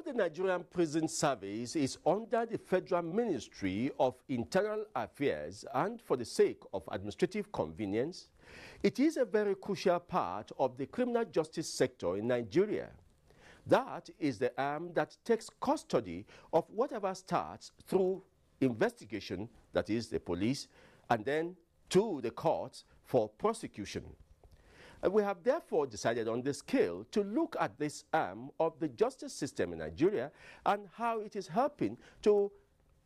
Though the Nigerian Prison Service is under the Federal Ministry of Internal Affairs and for the sake of administrative convenience, it is a very crucial part of the criminal justice sector in Nigeria. That is the arm that takes custody of whatever starts through investigation, that is the police, and then to the courts for prosecution. We have therefore decided on this scale to look at this arm of the justice system in Nigeria and how it is helping to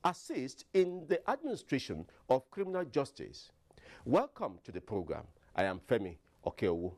assist in the administration of criminal justice. Welcome to the program. I am Femi Okeowo.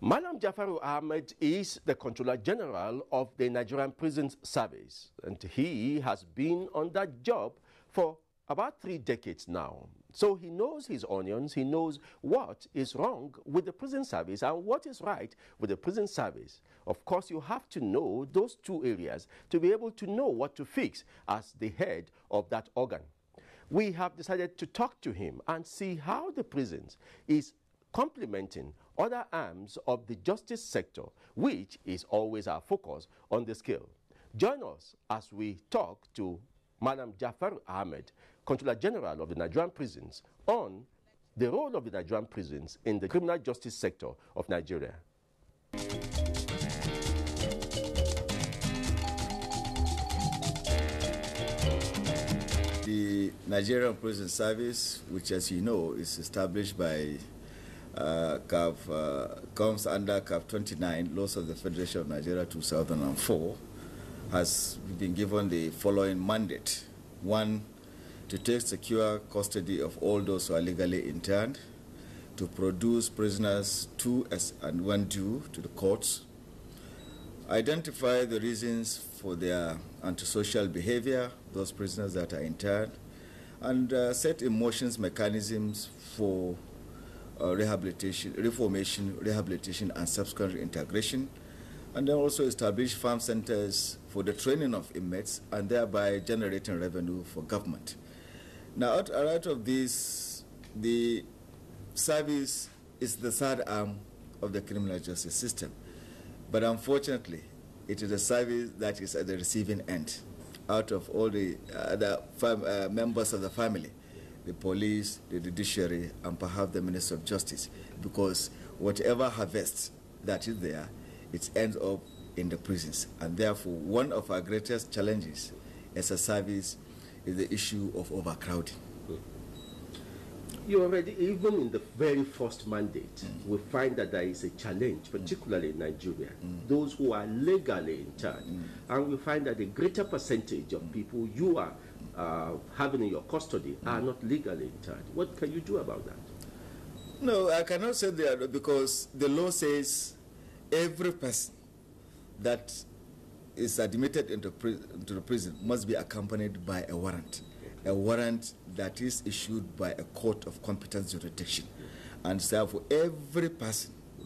Malam Jafaru Ahmed is the Controller General of the Nigerian Prison Service, and he has been on that job for about 3 decades now. So he knows his onions, he knows what is wrong with the prison service and what is right with the prison service. Of course, you have to know those two areas to be able to know what to fix as the head of that organ. We have decided to talk to him and see how the prisons is complementing other arms of the justice sector, which is always our focus on the scale. Join us as we talk to Madam Jafar Ahmed, Controller General of the Nigerian Prisons, on the role of the Nigerian prisons in the criminal justice sector of Nigeria. The Nigerian Prison Service, which as you know is established by comes under CAP 29, Laws of the Federation of Nigeria 2004, has been given the following mandate. 1, to take secure custody of all those who are legally interned, to produce prisoners to and when due to the courts, identify the reasons for their antisocial behavior, those prisoners that are interned, and set in motion mechanisms for reformation, rehabilitation, and subsequent integration, and then also establish farm centers for the training of inmates and thereby generating revenue for government. Now, out of this, the service is the third arm of the criminal justice system, but unfortunately, it is a service that is at the receiving end. Out of all the other members of the family, the police, the judiciary, and perhaps the Minister of Justice, because whatever harvest that is there, it ends up in the prisons. And therefore, one of our greatest challenges as a service is the issue of overcrowding. You already, even in the very first mandate, we find that there is a challenge, particularly in Nigeria, those who are legally interned. And we find that a greater percentage of people you are having in your custody are not legally interned. What can you do about that? No, I cannot say that, because the law says every person that is admitted into the prison must be accompanied by a warrant that is issued by a court of competent jurisdiction. And so for every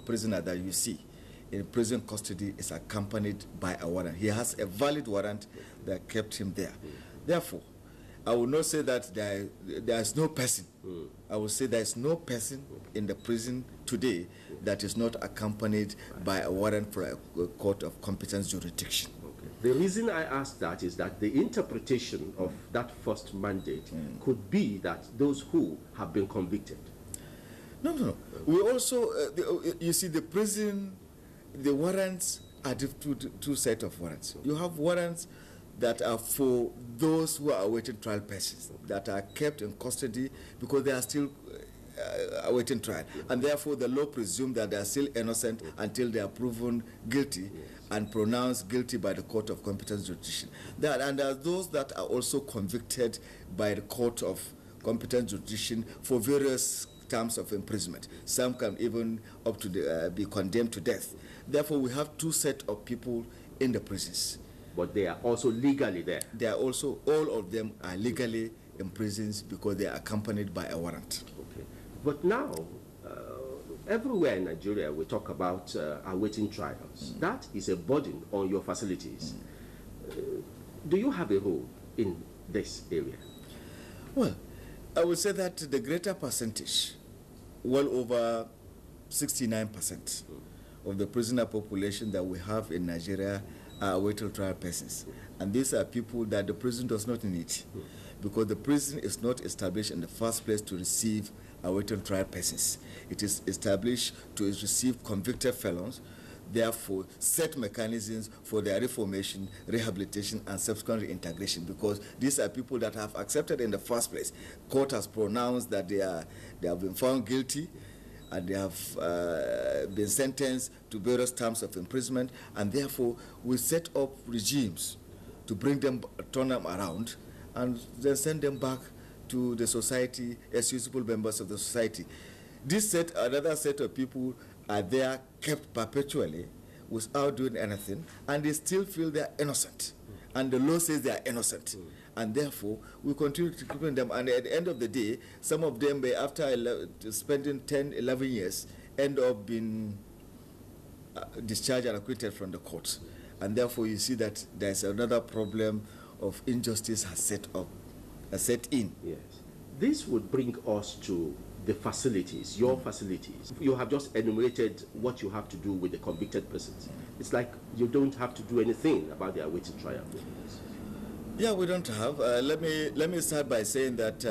prisoner that you see in prison custody is accompanied by a warrant. He has a valid warrant that kept him there. Therefore, I will not say that there is no person. I will say there is no person in the prison today that is not accompanied by a warrant for a court of competent jurisdiction. The reason I ask that is that the interpretation of that first mandate could be that those who have been convicted. No. We also, you see, the prison, the warrants are two sets of warrants. You have warrants that are for those who are awaiting trial persons, that are kept in custody because they are still awaiting trial. And therefore, the law presumes that they are still innocent until they are proven guilty and pronounced guilty by the court of competent jurisdiction. And there are those that are also convicted by the court of competent jurisdiction for various terms of imprisonment. Some can even up to be condemned to death. Therefore, we have two sets of people in the prisons. But they are also legally there. They are also, all of them are legally in prisons because they are accompanied by a warrant. Okay. But now, everywhere in Nigeria, we talk about awaiting trials. That is a burden on your facilities. Do you have a role in this area? Well, I would say that the greater percentage well over 69% of the prisoner population that we have in Nigeria are awaiting trial persons. And these are people that the prison does not need, because the prison is not established in the first place to receive awaiting trial persons. It is established to receive convicted felons, therefore set mechanisms for their reformation, rehabilitation, and subsequent reintegration, because these are people that have accepted in the first place. Court has pronounced that they have been found guilty, and they have been sentenced to various terms of imprisonment, and therefore we set up regimes to bring them, turn them around, and then send them back to the society as usable members of the society. This set, another set of people are there kept perpetually without doing anything, and they still feel they are innocent. And the law says they are innocent. And therefore, we continue to keep them. And at the end of the day, some of them, after spending 10, 11 years, end up being discharged and acquitted from the courts. And therefore, you see that there's another problem of injustice has set in. Yes. This would bring us to the facilities, your facilities. You have just enumerated what you have to do with the convicted persons. It's like you don't have to do anything about their awaiting trial. Yeah, we don't have. Let me start by saying that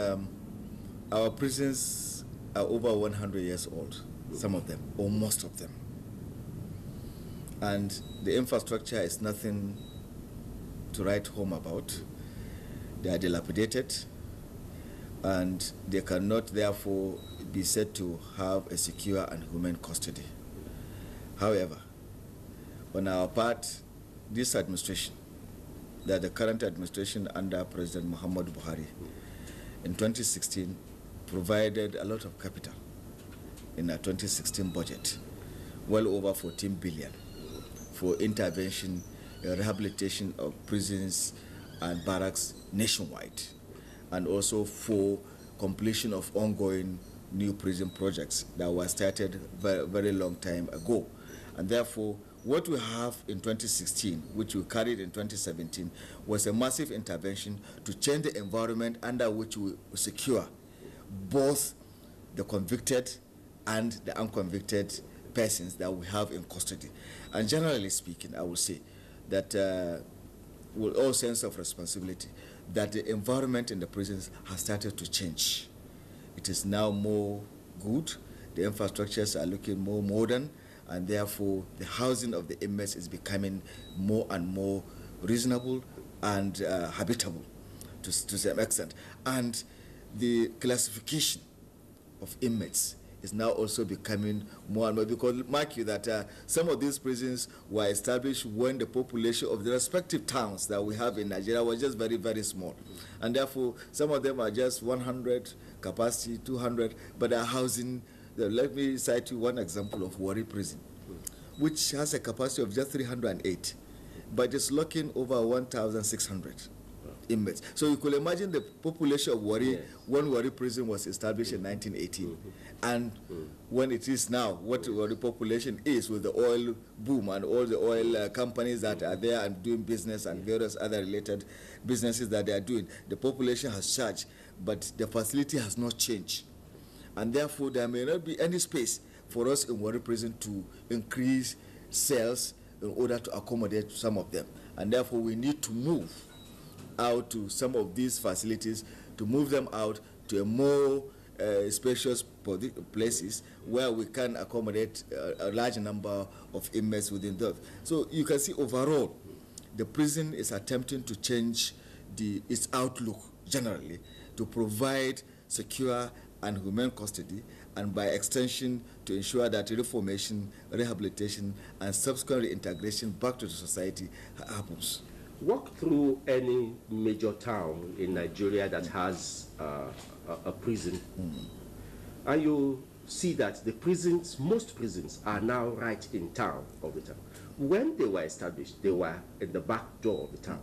our prisons are over 100 years old, some of them, or most of them. And the infrastructure is nothing to write home about. They are dilapidated, and they cannot therefore be said to have a secure and humane custody. However, on our part, this administration, that the current administration under President Muhammadu Buhari in 2016 provided a lot of capital in our 2016 budget, well over 14 billion for intervention, rehabilitation of prisons and barracks nationwide, and also for completion of ongoing new prison projects that were started very long time ago. And therefore, what we have in 2016, which we carried in 2017, was a massive intervention to change the environment under which we secure both the convicted and the unconvicted persons that we have in custody. And generally speaking, I will say that with all sense of responsibility, that the environment in the prisons has started to change. It is now more good, the infrastructures are looking more modern, and therefore the housing of the inmates is becoming more and more reasonable and habitable to some extent. And the classification of inmates is now also becoming more and more, because mark you that some of these prisons were established when the population of the respective towns that we have in Nigeria was just very, very small. And therefore, some of them are just 100 capacity, 200, but are housing. Let me cite you one example of Warri Prison, which has a capacity of just 308, but it's locking over 1,600 inmates. So you could imagine the population of Warri, yes, when Warri Prison was established in 1918, and when it is now, what the Warri population is with the oil boom and all the oil companies that are there and doing business and various other related businesses that they are doing. The population has changed, but the facility has not changed. And therefore, there may not be any space for us in Warri Prison to increase cells in order to accommodate some of them. And therefore, we need to move out to some of these facilities, to move them out to a more spacious places where we can accommodate a large number of inmates within those. So you can see overall, the prison is attempting to change its outlook generally to provide secure and humane custody, and by extension to ensure that reformation, rehabilitation, and subsequent reintegration back to the society happens. Walk through any major town in Nigeria that has a prison, and you see that the prisons, most prisons, are now right in town of the town. When they were established, they were in the back door of the town.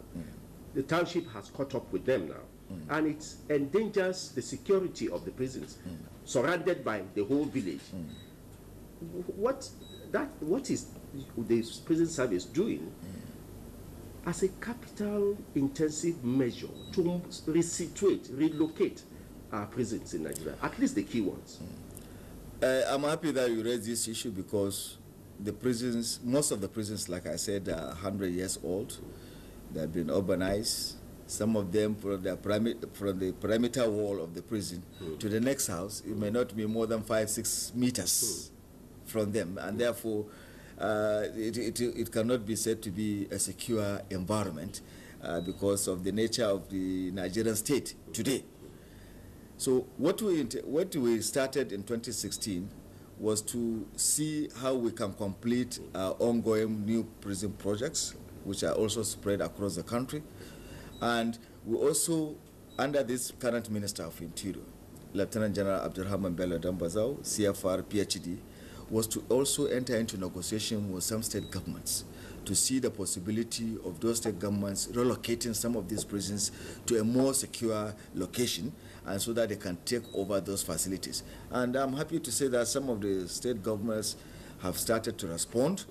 The township has caught up with them now, and it endangers the security of the prisons, surrounded by the whole village. What is the prison service doing as a capital intensive measure to resituate, relocate our prisons in Nigeria, at least the key ones? I'm happy that you raised this issue because the prisons, most of the prisons, like I said, are 100 years old. They've been urbanized. Some of them from the perimeter wall of the prison to the next house, it may not be more than 5-6 meters from them, and therefore it cannot be said to be a secure environment because of the nature of the Nigerian state today. So what we started in 2016 was to see how we can complete our ongoing new prison projects, which are also spread across the country. And we also, under this current Minister of Interior, Lieutenant General Abdurrahman Bello Dambazau, CFR, PhD, was to also enter into negotiation with some state governments to see the possibility of those state governments relocating some of these prisons to a more secure location, and so that they can take over those facilities. And I'm happy to say that some of the state governments have started to respond.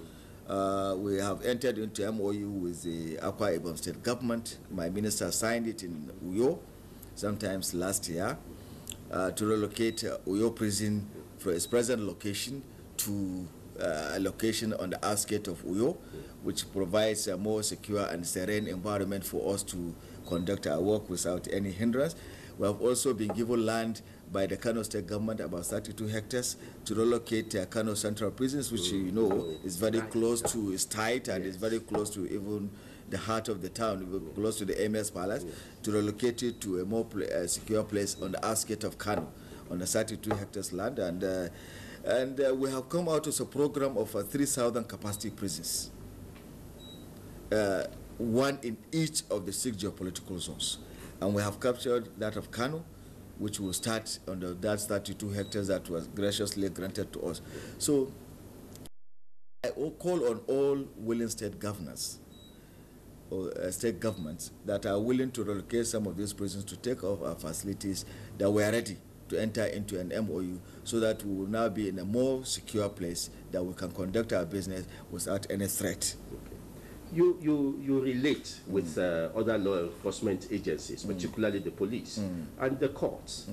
We have entered into MOU with the Akwa Ibom state government. My minister signed it in Uyo, sometimes last year, to relocate Uyo prison from its present location to a location on the outskirts of Uyo, which provides a more secure and serene environment for us to conduct our work without any hindrance. We have also been given land by the Kano State government, about 32 hectares, to relocate Kano Central Prisons, which you know is very close to, is tight, and is very close to even the heart of the town, close to the MS Palace, to relocate it to a more secure place on the outskirts of Kano, on the 32 hectares land. And we have come out with a program of 3,000 capacity prisons, one in each of the 6 geopolitical zones. And we have captured that of Kano, which will start on that 32 hectares that was graciously granted to us. So I call on all willing state governors or state governments that are willing to relocate some of these prisons to take off our facilities, that we are ready to enter into an MOU so that we will now be in a more secure place, that we can conduct our business without any threat. You relate with other law enforcement agencies, particularly the police and the courts.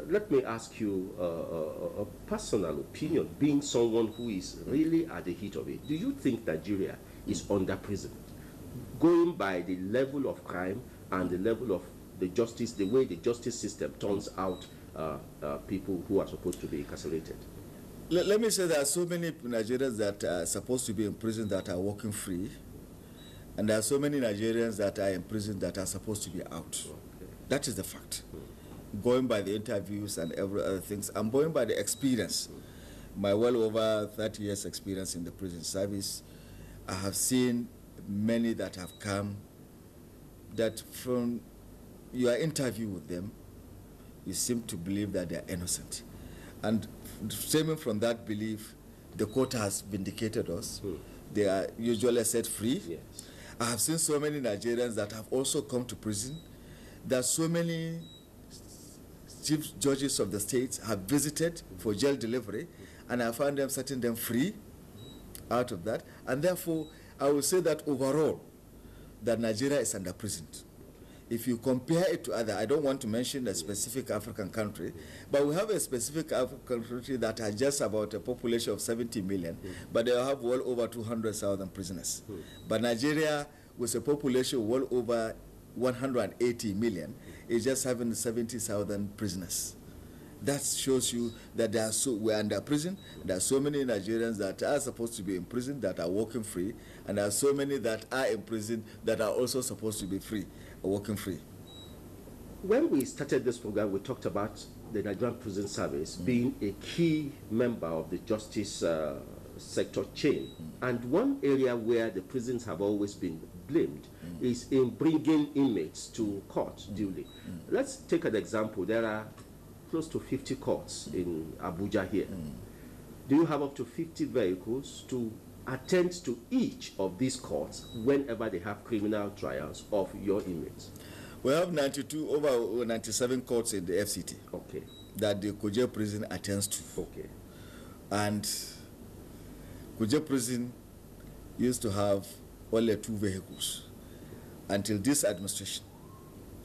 Let me ask you a personal opinion, being someone who is really at the heat of it. Do you think Nigeria is under prison, going by the level of crime and the level of the justice, the way the justice system turns out people who are supposed to be incarcerated? Let me say there are so many Nigerians that are supposed to be in prison that are walking free, and there are so many Nigerians that are in prison that are supposed to be out. Okay. That is the fact. Going by the interviews and every other things, I'm going by the experience. My well over 30 years experience in the prison service, I have seen many that have come that from your interview with them, you seem to believe that they are innocent. And stemming from that belief, the court has vindicated us. They are usually set free. Yes. I have seen so many Nigerians that have also come to prison, that so many chief judges of the states have visited for jail delivery, and I found them setting them free out of that. And therefore, I will say that overall, that Nigeria is under prison. If you compare it to other, I don't want to mention a specific African country, but we have a specific African country that has just about a population of 70 million, but they have well over 200,000 prisoners. But Nigeria, with a population well over 180 million, is just having 70,000 prisoners. That shows you that we're under prison. There are so many Nigerians that are supposed to be in prison that are walking free, and there are so many that are in prison that are also supposed to be free, walking free. When we started this program, we talked about the Nigerian Prison Service being a key member of the justice sector chain. And one area where the prisons have always been blamed is in bringing inmates to court duly. Let's take an example. There are close to 50 courts in Abuja here. Do you have up to 50 vehicles to attend to each of these courts whenever they have criminal trials of your inmates? We have over 97 courts in the FCT. Okay. That the Kuje prison attends to. Okay. And Kuje prison used to have only 2 vehicles until this administration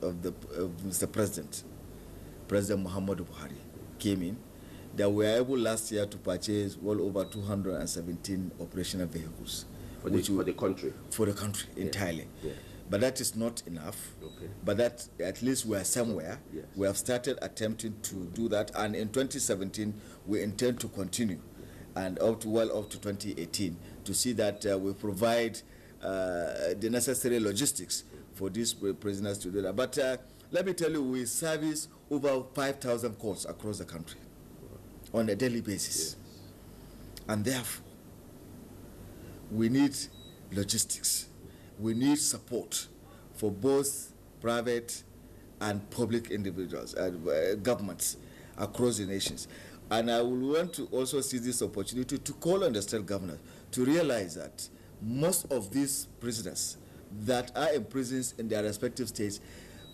of Mr. President Muhammadu Buhari came in. that we were able last year to purchase well over 217 operational vehicles. For the country? For the country entirely. Yeah. But that is not enough. Okay. But that at least we are somewhere. Yes. We have started attempting to do that, and in 2017 we intend to continue, and up to 2018 to see that we provide the necessary logistics for these prisoners to do that. But let me tell you, we service over 5,000 courts across the country on a daily basis. Yes. And therefore, we need logistics. We need support for both private and public individuals, governments across the nations. And I will want to also seize this opportunity to call on the state governors to realize that most of these prisoners that are in prisons in their respective states,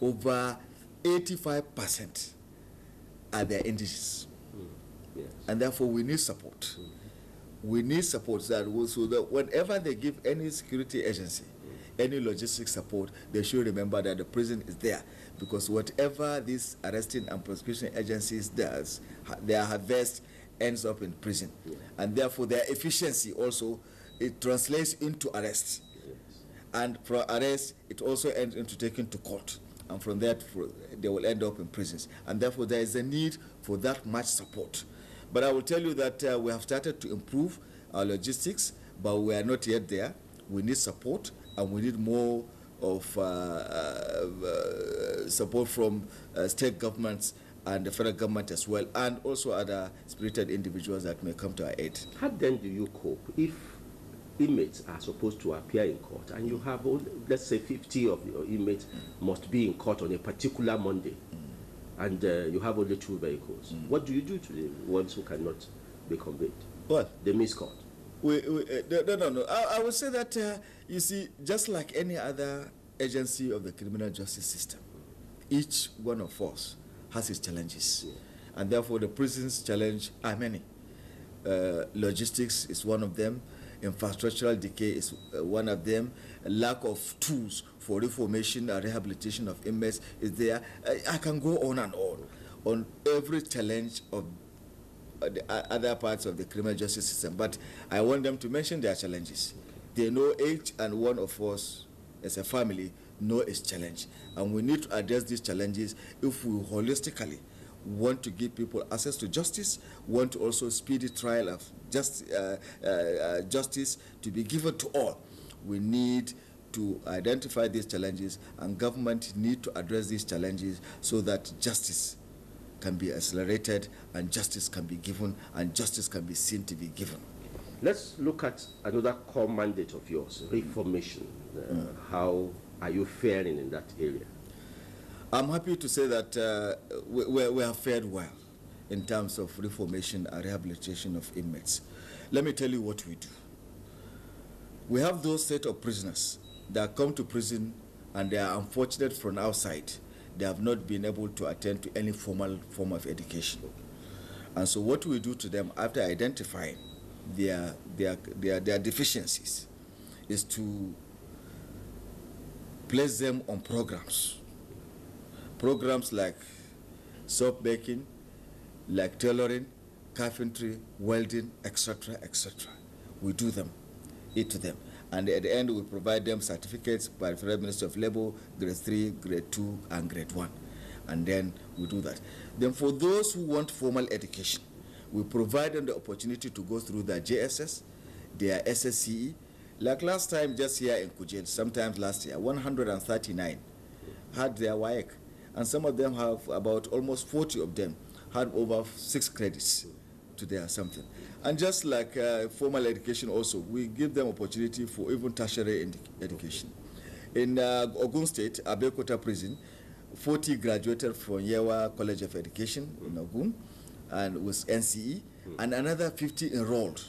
over 85% are their indigenous. Yes. And therefore we need support. We need support so that whenever they give any security agency any logistic support, they should remember that the prison is there, because whatever these arresting and prosecution agencies does, their harvest ends up in prison. Yeah. And therefore their efficiency also, it translates into arrest. Yes. And from arrest, it also ends into taken to court. And from that, they will end up in prisons. And therefore there is a need for that much support. But I will tell you that we have started to improve our logistics, but we are not yet there. We need support, and we need more of support from state governments and the federal government as well, and also other spirited individuals that may come to our aid. How then do you cope if inmates are supposed to appear in court and you have, let's say, 50 of your inmates must be in court on a particular Monday, and you have only 2 vehicles? What do you do to the ones who cannot be conveyed? What? They miss court. No. I would say that, you see, just like any other agency of the criminal justice system, each one of us has its challenges. Yeah. And therefore the prison's challenge are many. Logistics is one of them. Infrastructural decay is one of them. Lack of tools for reformation and rehabilitation of inmates is there. I can go on and on every challenge of the other parts of the criminal justice system, but I want them to mention their challenges. They know each and one of us as a family know its challenge, and we need to address these challenges if we holistically want to give people access to justice, want to also speedy trial of justice to be given to all. We need to identify these challenges, and government need to address these challenges so that justice can be accelerated, and justice can be given, and justice can be seen to be given. Let's look at another core mandate of yours, reformation. How are you faring in that area? I'm happy to say that we have fared well in terms of reformation and rehabilitation of inmates. Let me tell you what we do. We have those set of prisoners that come to prison and they are unfortunate from outside. They have not been able to attend to any formal form of education. And so what we do to them after identifying their deficiencies is to place them on programs. Programs like soap making, like tailoring, carpentry, welding, etc., etc. We do them, to them. And at the end, we provide them certificates by the Federal Ministry of Labor, grade 3, grade 2, and grade 1. And then we do that. Then for those who want formal education, we provide them the opportunity to go through their JSS, their SSCE. Like last time, just here in Kujel, sometimes last year, 139 had their WAEC. And some of them have about almost 40 of them had over 6 credits to their something. And just like formal education also, we give them opportunity for even tertiary education. In Ogun State, Abuja prison, 40 graduated from Yewa College of Education in Ogun, and with NCE, and another 50 enrolled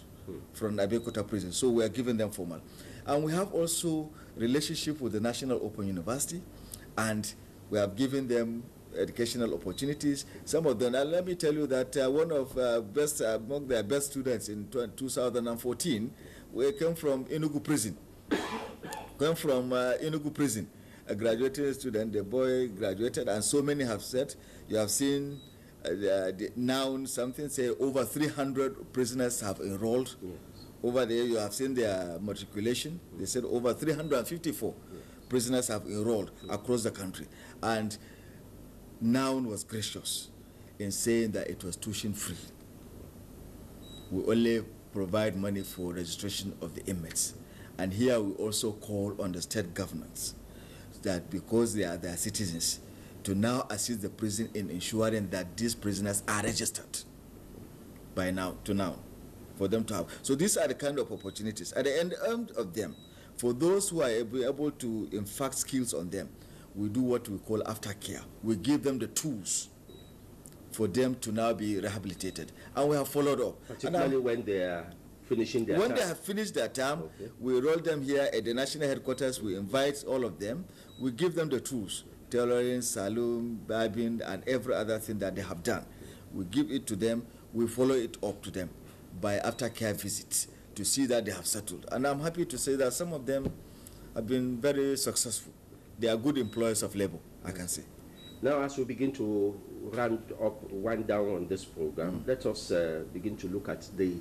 from Abuja prison. So we are giving them formal. And we have also relationship with the National Open University, and we have given them educational opportunities. Some of them, let me tell you that one of among their best students in 2014, we came from Enugu prison. A graduating student, the boy graduated, and so many have said, you have seen now something say over 300 prisoners have enrolled. Yes. Over there, you have seen their matriculation. They said over 354 prisoners have enrolled across the country. And Noun was gracious in saying that it was tuition free. We only provide money for registration of the inmates. And here we also call on the state governments that because they are their citizens, to now assist the prison in ensuring that these prisoners are registered by now, for them to have. So these are the kind of opportunities. At the end of them, for those who are able to impart skills on them, we do what we call aftercare. We give them the tools for them to now be rehabilitated. And we have followed up. Particularly when they are finishing their term. When they have finished their term, we roll them here at the national headquarters. We invite all of them. We give them the tools, tailoring, saloon, barbing, and every other thing that they have done. We give it to them. We follow it up to them by aftercare visits to see that they have settled. And I'm happy to say that some of them have been very successful. They are good employers of labor, I can say. Now, as we begin to wind down on this program, let us begin to look at the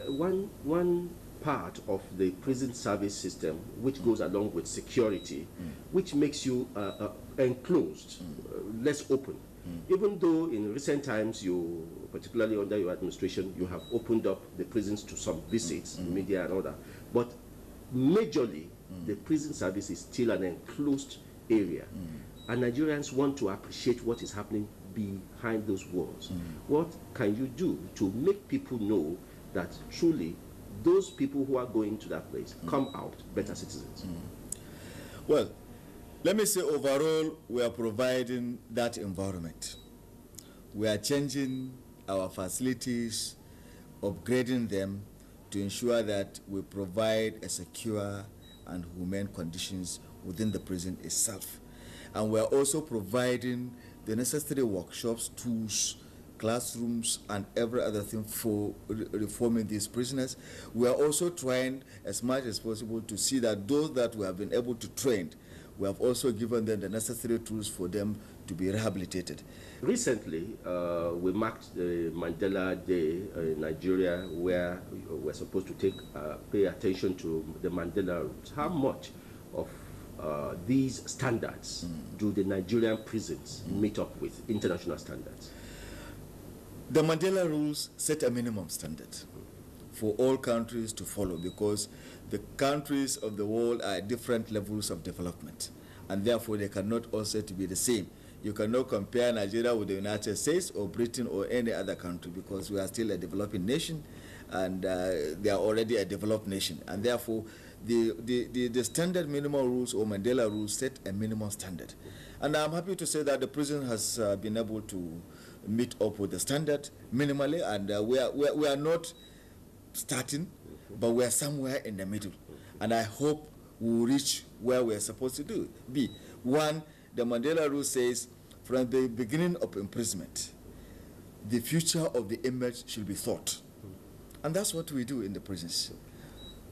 one part of the prison service system which goes along with security, which makes you enclosed, less open. Even though in recent times, you, particularly under your administration, you have opened up the prisons to some visits, media and all that, but majorly, the prison service is still an enclosed area. And Nigerians want to appreciate what is happening behind those walls. What can you do to make people know that truly those people who are going to that place come out better citizens? Well, let me say overall, we are providing that environment. We are changing our facilities, upgrading them to ensure that we provide a secure and humane conditions within the prison itself. And we are also providing the necessary workshops, tools, classrooms, and every other thing for reforming these prisoners. We are also trying as much as possible to see that those that we have been able to train, we have also given them the necessary tools for them to be rehabilitated. Recently, we marked the Mandela Day in Nigeria, where we're supposed to pay attention to the Mandela rules. How much of these standards do the Nigerian prisons meet up with international standards? The Mandela rules set a minimum standard for all countries to follow, because the countries of the world are at different levels of development, and therefore they cannot all say to be the same. You cannot compare Nigeria with the United States or Britain or any other country, because we are still a developing nation, and they are already a developed nation. And therefore, the standard minimum rules or Mandela rules set a minimum standard. And I'm happy to say that the prison has been able to meet up with the standard minimally, and we are not starting, but we are somewhere in the middle. And I hope we will reach where we are supposed to be. One, the Mandela rule says, from the beginning of imprisonment, the future of the inmates should be thought. And that's what we do in the prisons.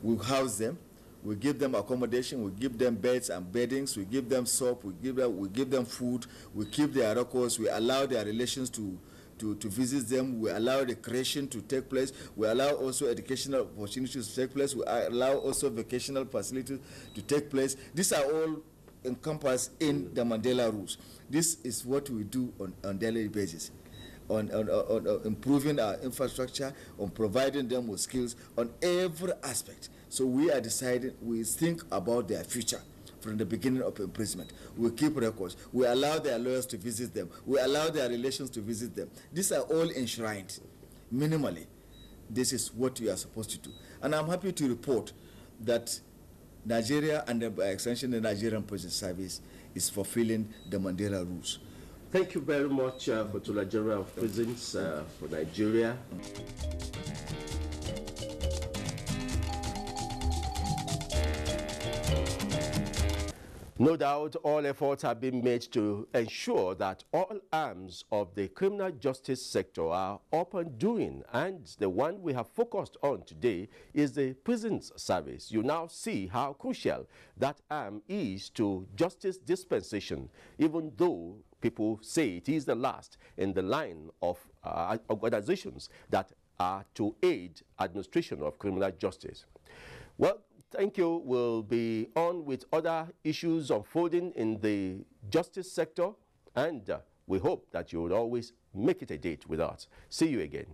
We house them, we give them accommodation, we give them beds and beddings, we give them soap, we give them food, we keep their records, we allow their relations to visit them, we allow recreation to take place, we allow also educational opportunities to take place, we allow also vocational facilities to take place. These are all encompassed in the Mandela rules. This is what we do on a daily basis, on improving our infrastructure, on providing them with skills on every aspect. So we are deciding, we think about their future from the beginning of imprisonment. We keep records. We allow their lawyers to visit them. We allow their relations to visit them. These are all enshrined minimally. This is what we are supposed to do. And I'm happy to report that Nigeria, and by extension the Nigerian Prison Service, is fulfilling the Mandela rules. Thank you very much, Controller General of Prisons for Nigeria. No doubt all efforts have been made to ensure that all arms of the criminal justice sector are up and doing, and the one we have focused on today is the prisons service. You now see how crucial that arm is to justice dispensation, even though people say it is the last in the line of organizations that are to aid administration of criminal justice. Well, thank you. We'll be on with other issues unfolding in the justice sector, and we hope that you will always make it a date with us. See you again.